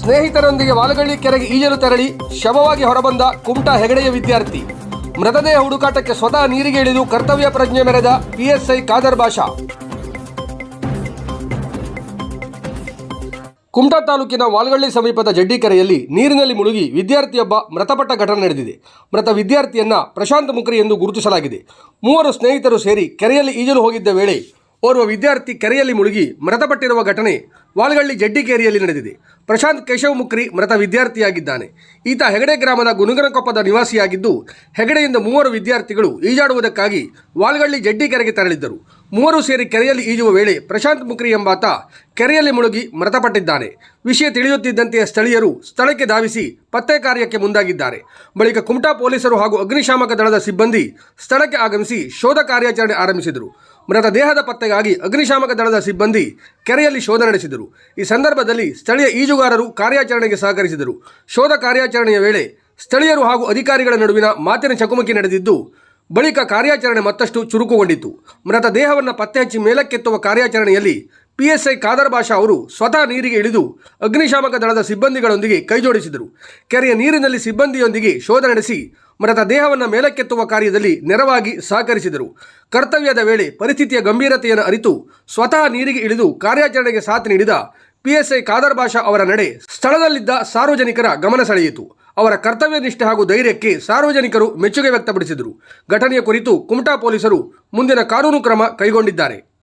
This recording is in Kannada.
ಸ್ನೇಹಿತರೊಂದಿಗೆ ವಾಲಗಳ್ಳಿ ಕೆರೆಗೆ ಈಜಲು ತೆರಳಿ ಶವವಾಗಿ ಹೊರಬಂದ ಕುಮಟಾ ಹೆಗಡೆಯ ವಿದ್ಯಾರ್ಥಿ. ಮೃತದೇಹ ಹುಡುಕಾಟಕ್ಕೆ ಸ್ವತಃ ನೀರಿಗೆ ಇಳಿದು ಕರ್ತವ್ಯ ಪ್ರಜ್ಞೆ ಮೆರೆದ ಪಿಎಸ್ಐ ಖಾದರ್ ಬಾಷಾ. ಕುಮಟಾ ತಾಲೂಕಿನ ವಾಲಗಳ್ಳಿ ಸಮೀಪದ ಜಡ್ಡಿಕೆರೆಯಲ್ಲಿ ನೀರಿನಲ್ಲಿ ಮುಳುಗಿ ವಿದ್ಯಾರ್ಥಿಯೊಬ್ಬ ಮೃತಪಟ್ಟ ಘಟನೆ ನಡೆದಿದೆ. ಮೃತ ವಿದ್ಯಾರ್ಥಿಯನ್ನ ಪ್ರಶಾಂತ್ ಮುಕ್ರಿ ಎಂದು ಗುರುತಿಸಲಾಗಿದೆ. 3 ಸ್ನೇಹಿತರು ಸೇರಿ ಕೆರೆಯಲ್ಲಿ ಈಜಲು ಹೋಗಿದ್ದ ವೇಳೆ ಓರ್ವ ವಿದ್ಯಾರ್ಥಿ ಕೆರೆಯಲ್ಲಿ ಮುಳುಗಿ ಮೃತಪಟ್ಟಿರುವ ಘಟನೆ ವಾಲಗಳ್ಳಿ ಜಡ್ಡಿಕೇರಿಯಲ್ಲಿ ನಡೆದಿದೆ. ಪ್ರಶಾಂತ್ ಕೇಶವ್ ಮುಕ್ರಿ ಮೃತ ವಿದ್ಯಾರ್ಥಿಯಾಗಿದ್ದಾನೆ. ಈತ ಹೆಗಡೆ ಗ್ರಾಮದ ಗುನುಗನಕೊಪ್ಪದ ನಿವಾಸಿಯಾಗಿದ್ದು, ಹೆಗಡೆಯಿಂದ 3 ವಿದ್ಯಾರ್ಥಿಗಳು ಈಜಾಡುವುದಕ್ಕಾಗಿ ವಾಲಗಳ್ಳಿ ಜಡ್ಡಿಕೆರೆಗೆ ತೆರಳಿದ್ದರು. 3 ಸೇರಿ ಕೆರೆಯಲ್ಲಿ ಈಜುವ ವೇಳೆ ಪ್ರಶಾಂತ್ ಮುಕ್ರಿ ಎಂಬಾತ ಕೆರೆಯಲ್ಲಿ ಮುಳುಗಿ ಮೃತಪಟ್ಟಿದ್ದಾನೆ. ವಿಷಯ ತಿಳಿಯುತ್ತಿದ್ದಂತೆಯೇ ಸ್ಥಳೀಯರು ಸ್ಥಳಕ್ಕೆ ಧಾವಿಸಿ ಪತ್ತೆ ಕಾರ್ಯಕ್ಕೆ ಮುಂದಾಗಿದ್ದಾರೆ. ಬಳಿಕ ಕುಮಟಾ ಪೊಲೀಸರು ಹಾಗೂ ಅಗ್ನಿಶಾಮಕ ದಳದ ಸಿಬ್ಬಂದಿ ಸ್ಥಳಕ್ಕೆ ಆಗಮಿಸಿ ಶೋಧ ಕಾರ್ಯಾಚರಣೆ ಆರಂಭಿಸಿದರು. ಮೃತ ದೇಹದ ಪತ್ತೆಗಾಗಿ ಅಗ್ನಿಶಾಮಕ ದಳದ ಸಿಬ್ಬಂದಿ ಕೆರೆಯಲ್ಲಿ ಶೋಧ ನಡೆಸಿದರು. ಈ ಸಂದರ್ಭದಲ್ಲಿ ಸ್ಥಳೀಯ ಈಜುಗಾರರು ಕಾರ್ಯಾಚರಣೆಗೆ ಸಹಕರಿಸಿದರು. ಶೋಧ ಕಾರ್ಯಾಚರಣೆಯ ವೇಳೆ ಸ್ಥಳೀಯರು ಹಾಗೂ ಅಧಿಕಾರಿಗಳ ನಡುವಿನ ಮಾತಿನ ಚಕಮಕಿ ನಡೆದಿದ್ದು, ಬಳಿಕ ಕಾರ್ಯಾಚರಣೆ ಮತ್ತಷ್ಟು ಚುರುಕುಗೊಂಡಿತು. ಮೃತ ದೇಹವನ್ನು ಪತ್ತೆ ಹಚ್ಚಿ ಮೇಲಕ್ಕೆತ್ತುವ ಕಾರ್ಯಾಚರಣೆಯಲ್ಲಿ ಪಿಎಸ್ಐ ಖಾದರ್ ಬಾಷಾ ಅವರು ಸ್ವತಃ ನೀರಿಗೆ ಇಳಿದು ಅಗ್ನಿಶಾಮಕ ದಳದ ಸಿಬ್ಬಂದಿಗಳೊಂದಿಗೆ ಕೈಜೋಡಿಸಿದರು. ಕೆರೆಯ ನೀರಿನಲ್ಲಿ ಸಿಬ್ಬಂದಿಯೊಂದಿಗೆ ಶೋಧ ನಡೆಸಿ ಮೃತ ದೇಹವನ್ನು ಮೇಲಕ್ಕೆತ್ತುವ ಕಾರ್ಯದಲ್ಲಿ ನೆರವಾಗಿ ಸಹಕರಿಸಿದರು. ಕರ್ತವ್ಯದ ವೇಳೆ ಪರಿಸ್ಥಿತಿಯ ಗಂಭೀರತೆಯನ್ನು ಅರಿತು ಸ್ವತಃ ನೀರಿಗೆ ಇಳಿದು ಕಾರ್ಯಾಚರಣೆಗೆ ಸಾಥ್ ನೀಡಿದ ಪಿಎಸ್ಐ ಖಾದರ್ ಬಾಷಾ ಅವರ ನಡೆ ಸ್ಥಳದಲ್ಲಿದ್ದ ಸಾರ್ವಜನಿಕರ ಗಮನ ಸೆಳೆಯಿತು. ಅವರ ಕರ್ತವ್ಯ ನಿಷ್ಠೆ ಹಾಗೂ ಧೈರ್ಯಕ್ಕೆ ಸಾರ್ವಜನಿಕರು ಮೆಚ್ಚುಗೆ ವ್ಯಕ್ತಪಡಿಸಿದರು. ಘಟನೆಯ ಕುರಿತು ಕುಮಟಾ ಪೊಲೀಸರು ಮುಂದಿನ ಕಾನೂನು ಕ್ರಮ ಕೈಗೊಂಡಿದ್ದಾರೆ.